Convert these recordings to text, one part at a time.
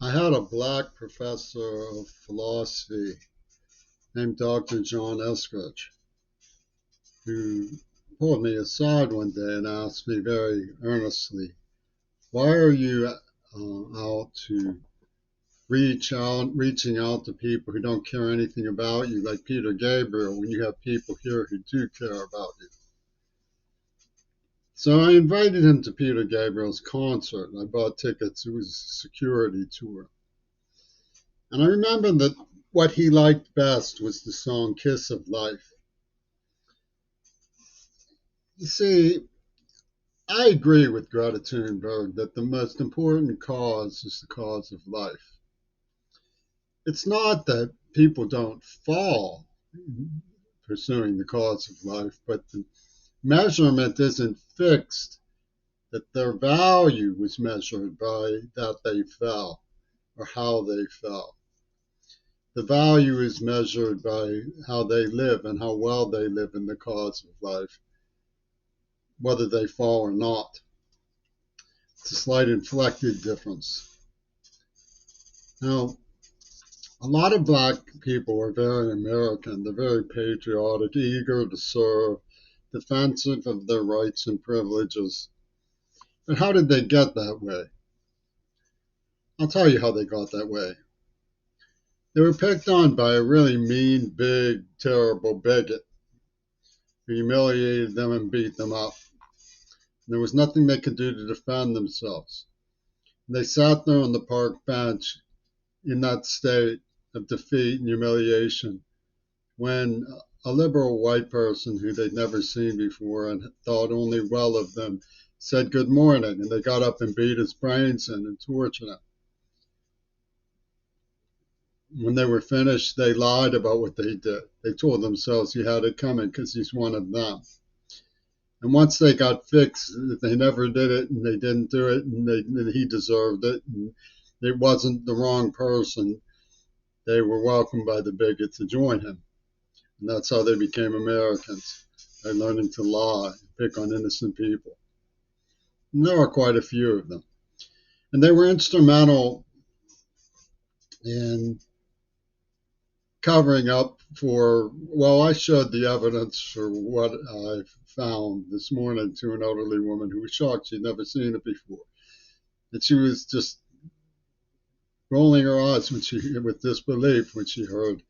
I had a black professor of philosophy named Dr. John Eskridge who pulled me aside one day and asked me very earnestly, "Why are you out to reaching out to people who don't care anything about you, like Peter Gabriel, when you have people here who do care about you?" So I invited him to Peter Gabriel's concert. I bought tickets. It was a security tour. And I remember that what he liked best was the song Kiss of Life. You see, I agree with Greta Thunberg that the most important cause is the cause of life. It's not that people don't fall pursuing the cause of life, but the measurement isn't fixed, that their value was measured by that they fell or how they fell. The value is measured by how they live and how well they live in the cause of life, whether they fall or not. It's a slight inflected difference. Now, a lot of black people are very American. They're very patriotic, eager to serve, defensive of their rights and privileges. But how did they get that way? I'll tell you how they got that way. They were picked on by a really mean, big, terrible bigot who humiliated them and beat them up. There was nothing they could do to defend themselves. They sat there on the park bench in that state of defeat and humiliation when a liberal white person who they'd never seen before and thought only well of them said good morning, and they got up and beat his brains in and tortured him. When they were finished, they lied about what they did. They told themselves he had it coming because he's one of them. And once they got fixed, they never did it, and they didn't do it, and he deserved it, and it wasn't the wrong person. They were welcomed by the bigot to join him. And that's how they became Americans, by learning to lie, pick on innocent people. And there are quite a few of them. And they were instrumental in covering up for, well, I showed the evidence for what I found this morning to an elderly woman who was shocked she'd never seen it before. And she was just rolling her eyes with disbelief when she heard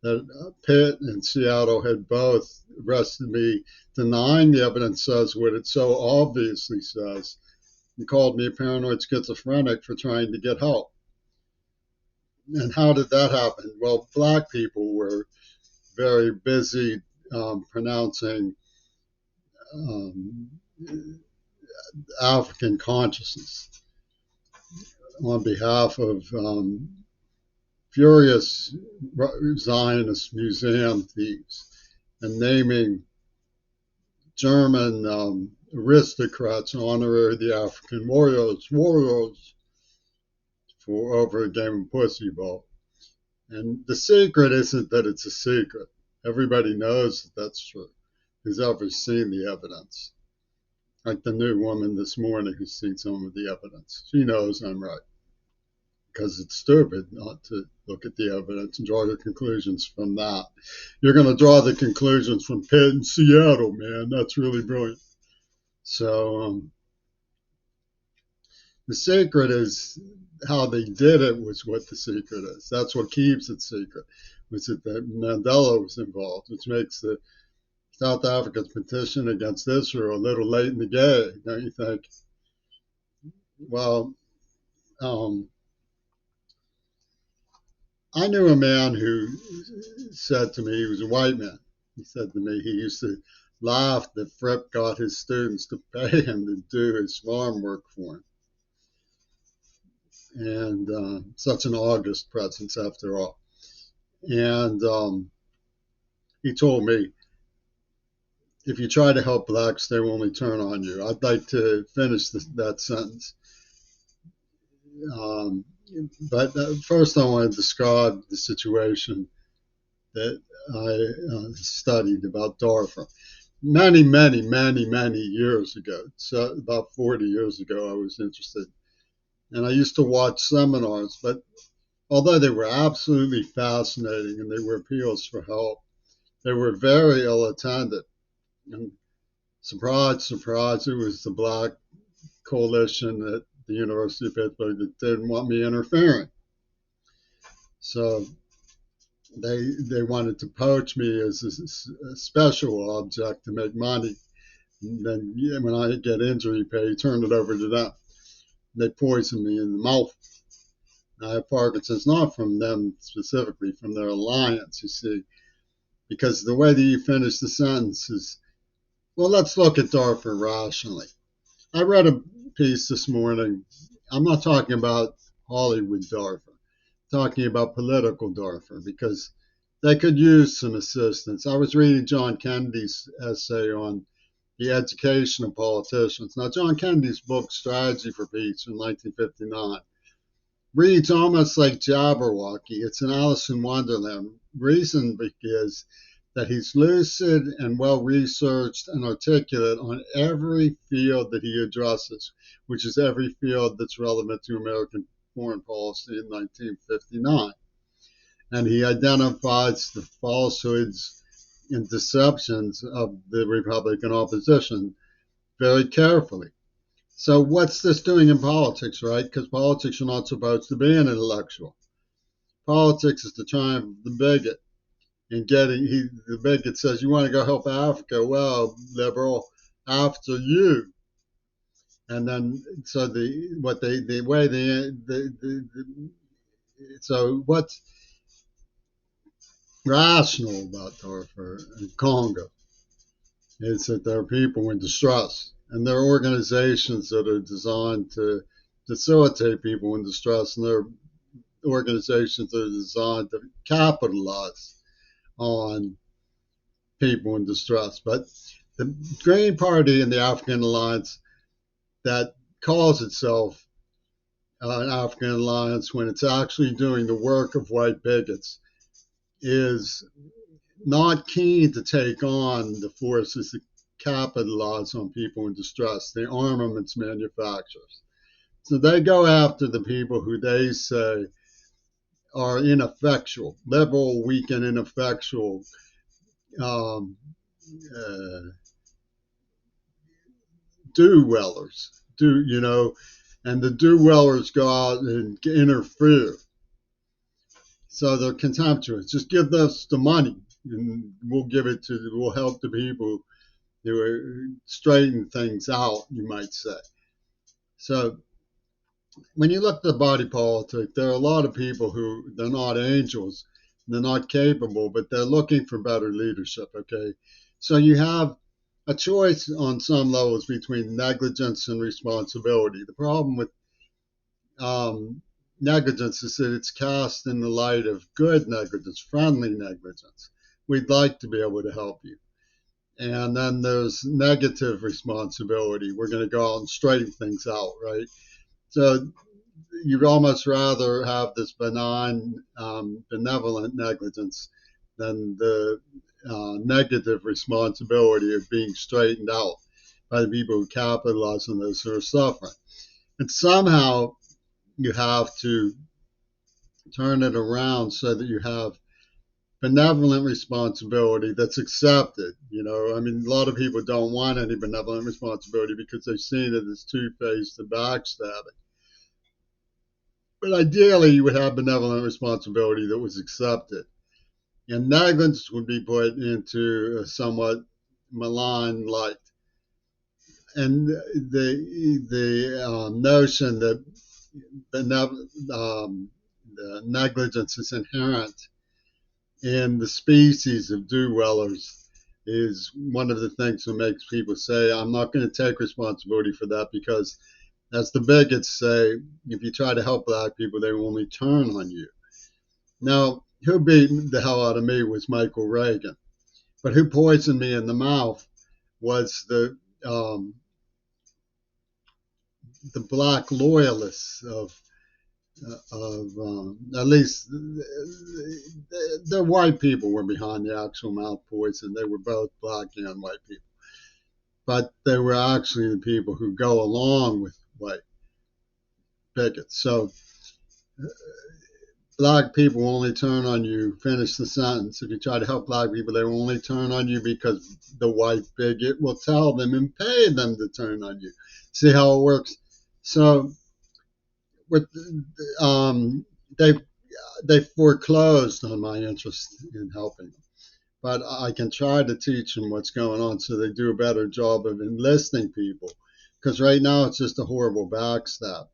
that Pitt and Seattle had both arrested me, denying the evidence says what it so obviously says, and called me a paranoid schizophrenic for trying to get help. And how did that happen? Well, black people were very busy pronouncing um, African consciousness on behalf of furious Zionist museum thieves and naming German aristocrats honorary the African warriors for over a game of pussy ball. And the secret isn't that it's a secret. Everybody knows that that's true. Who's ever seen the evidence? Like the new woman this morning who's seen some of the evidence. She knows I'm right. Because it's stupid not to look at the evidence and draw your conclusions from that. You're going to draw the conclusions from Pitt and Seattle, man. That's really brilliant. So the secret is how they did it was what the secret is. That's what keeps it secret. Was it that Mandela was involved, which makes the South Africa's petition against Israel a little late in the game, don't you think? Well, I knew a man who said to me, he was a white man. He said to me he used to laugh that Fripp got his students to pay him to do his farm work for him. And such an august presence after all. And he told me, if you try to help blacks, they will only turn on you. I'd like to finish that sentence. But first I want to describe the situation that I studied about Darfur. Many, many, many, many years ago, so about 40 years ago, I was interested And I used to watch seminars, but although they were absolutely fascinating and they were appeals for help, they were very ill attended. And surprise, surprise, it was the Black coalition at the University of Pittsburgh that didn't want me interfering. So they wanted to poach me as a special object to make money. And then when I get injury pay, turn it over to them. They poisoned me in the mouth. I have Parkinson's not from them specifically, from their alliance, you see, because the way that you finish the sentence is, well, let's look at Darfur rationally. I read a piece this morning. I'm not talking about Hollywood Darfur, I'm talking about political Darfur, because they could use some assistance. I was reading John Kennedy's essay on the education of politicians. Now, John Kennedy's book, Strategy for Peace, from 1959, reads almost like Jabberwocky. It's an Alice in Wonderland. Reason is that he's lucid and well researched and articulate on every field that he addresses, which is every field that's relevant to American foreign policy in 1959. And he identifies the falsehoods and deceptions of the Republican opposition very carefully. So, what's this doing in politics, right? Because politics are not supposed to be an intellectual. Politics is the triumph of the bigot. And the bigot says, "You want to go help Africa? Well, liberal, after you." And then, so the way so what's rational about Darfur and Congo is that there are people in distress, and there are organizations that are designed to facilitate people in distress, and there are organizations that are designed to capitalize on people in distress. But the Green Party and the African Alliance that calls itself an African Alliance when it's actually doing the work of white bigots is not keen to take on the forces that capitalize on people in distress, the armaments manufacturers. So they go after the people who they say are ineffectual, liberal, weak, and ineffectual um, uh, do-wellers, and the do-wellers go out and interfere. So they're contemptuous. Just give us the money, and we'll help the people to straighten things out, you might say. So when you look at the body politic, there are a lot of people who they're not angels, they're not capable, but they're looking for better leadership. Okay, so you have a choice on some levels between negligence and responsibility. The problem with negligence is that it's cast in the light of good negligence, friendly negligence. We'd like to be able to help you. And then there's negative responsibility. We're going to go out and straighten things out, right? So you'd almost rather have this benign, benevolent negligence than the negative responsibility of being straightened out by the people who capitalize on those who are suffering. And somehow you have to turn it around so that you have benevolent responsibility that's accepted. I mean, a lot of people don't want any benevolent responsibility because they've seen it as two-faced and backstabbing. But ideally, you would have benevolent responsibility that was accepted. And negligence would be put into a somewhat malign light. And the notion that the negligence is inherent in the species of do-wellers is one of the things that makes people say, I'm not going to take responsibility for that because, as the bigots say, if you try to help black people, they will only turn on you. Now, who beat the hell out of me was Michael Reagan, but who poisoned me in the mouth was the black loyalists of at least the white people were behind the actual mouth poison. They were both black and white people, but they were actually the people who go along with white bigots. So black people only turn on you, finish the sentence. If you try to help black people, they will only turn on you because the white bigot will tell them and pay them to turn on you. See how it works? So with they they foreclosed on my interest in helping them. But I can try to teach them what's going on so they do a better job of enlisting people. Because right now it's just a horrible backstab.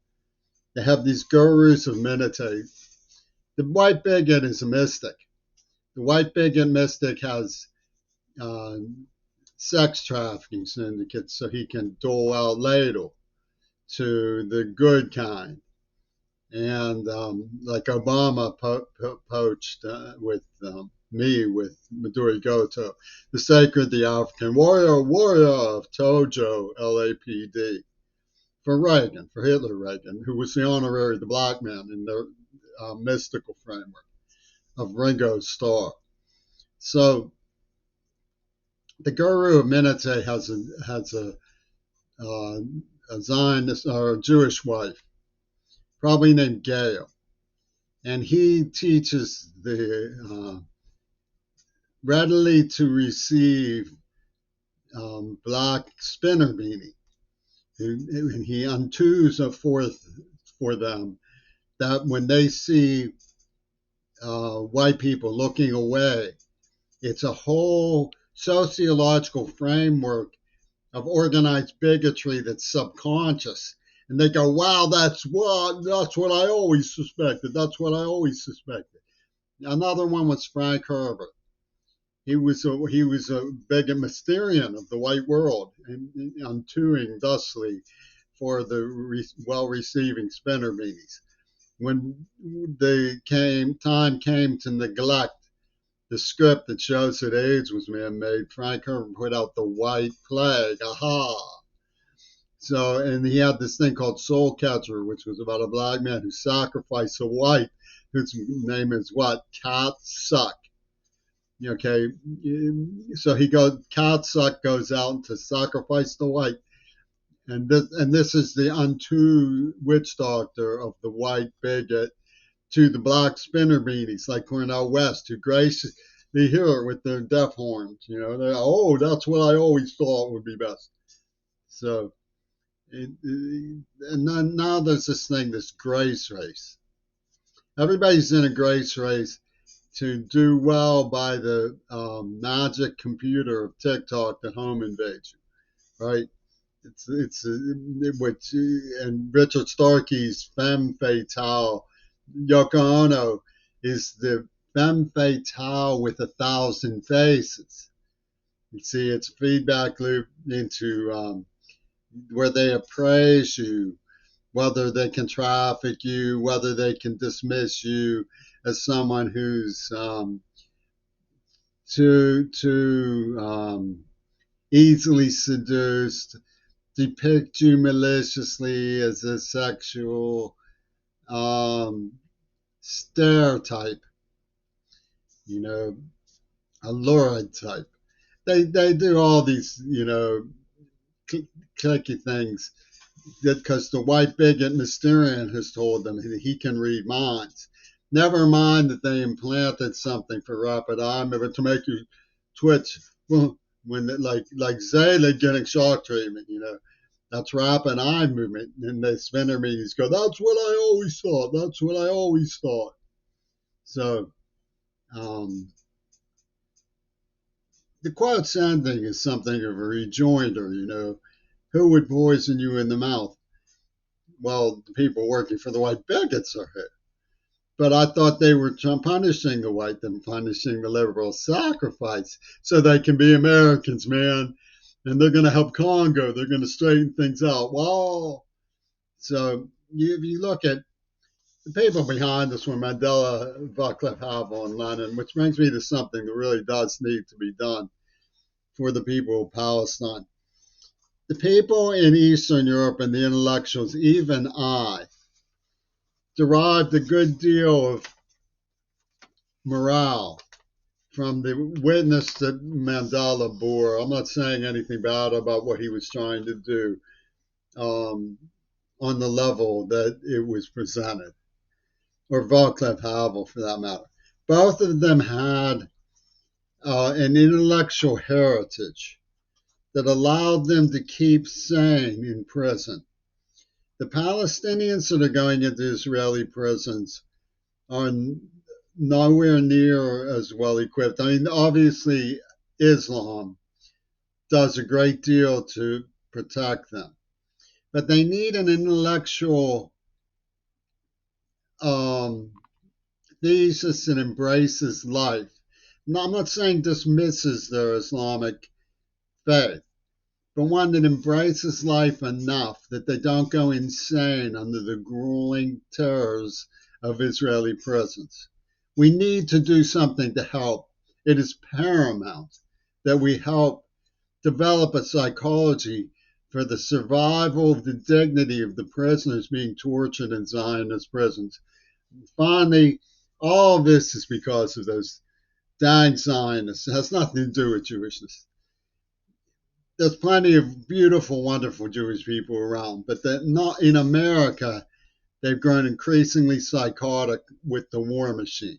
They have these gurus of meditate. The white bigot is a mystic. The white bigot mystic has uh, sex trafficking syndicates so he can dole out ladle to the good kind. And like Obama poached with me with Maduri Goto, the sacred, the African warrior of Tojo, LAPD, for Reagan, for Hitler Reagan, who was the honorary, the black man in the mystical framework of Ringo Starr. So the Guru of Menete uh, a Zionist or a Jewish wife, probably named Gail, and he teaches the readily to receive black spinner beanie. And he untos a forth for them that when they see white people looking away, it's a whole sociological framework of organized bigotry that's subconscious. And they go, wow, that's what I always suspected. That's what I always suspected. Another one was Frank Herbert. He was a bigot Mysterian of the white world, and undoing thusly for the well receiving spinner beanies. When time came to neglect the script that shows that AIDS was man-made, Frank Herbert put out the White Plague. Aha! So, and he had this thing called Soul Catcher, which was about a black man who sacrificed a white, whose name is what? Cat Suck. Okay, so Cat Suck goes out to sacrifice the white, and this is the unto witch doctor of the white bigot to the black spinner beanies like Cornel West, who graciously hear it with their deaf horns. Oh, that's what I always thought would be best. So, and then now there's this thing, this grace race. Everybody's in a grace race to do well by the magic computer of TikTok that home invades you, right? Which and Richard Starkey's femme fatale, Yoko Ono is the femme fatale with 1,000 faces. You see, it's a feedback loop into where they appraise you, whether they can traffic you, whether they can dismiss you as someone who's too easily seduced, depict you maliciously as a sexual stereotype, you know, a lurid type. They do all these, clicky things because the white bigot Mysterian has told them that he can read minds. Never mind that they implanted something for rapid eye movement to make you twitch when like Zayla getting shock treatment, that's rapid eye movement. And the spinner meetings go, that's what I always thought. That's what I always thought. So um, the quiet sanding is something of a rejoinder, Who would poison you in the mouth? Well, the people working for the white bigots are here. But I thought they were punishing the white and punishing the liberal sacrifice so they can be Americans, man. And they're going to help Congo. They're going to straighten things out. Wow. So if you look at the people behind this one, Mandela, Václav Havel, and Lenin, which brings me to something that really does need to be done for the people of Palestine. The people in Eastern Europe and the intellectuals, even I, derived a good deal of morale from the witness that Mandela bore. I'm not saying anything bad about what he was trying to do. on the level that it was presented, or Václav Havel for that matter. Both of them had an intellectual heritage that allowed them to keep sane in prison. The Palestinians that are going into Israeli prisons are nowhere near as well equipped. I mean, obviously, Islam does a great deal to protect them, but they need an intellectual um, thesis that embraces life. Now, I'm not saying dismisses their Islamic faith, but one that embraces life enough that they don't go insane under the grueling terrors of Israeli prisons. We need to do something to help. It is paramount that we help develop a psychology for the survival of the dignity of the prisoners being tortured in Zionist prisons. Finally, all of this is because of those dang Zionists. It has nothing to do with Jewishness. There's plenty of beautiful, wonderful Jewish people around, but they're not in America. They've grown increasingly psychotic with the war machine.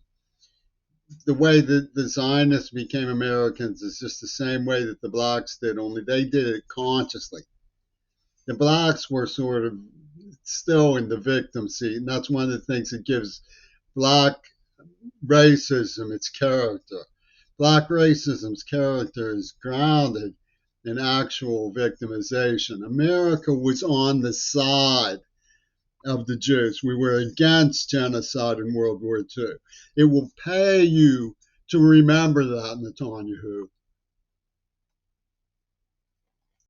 The way that the Zionists became Americans is just the same way that the blacks did, only they did it consciously. The blacks were sort of still in the victim seat, and that's one of the things that gives black racism its character. Black racism's character is grounded in actual victimization. America was on the side of the Jews. We were against genocide in World War II. It will pay you to remember that, Netanyahu.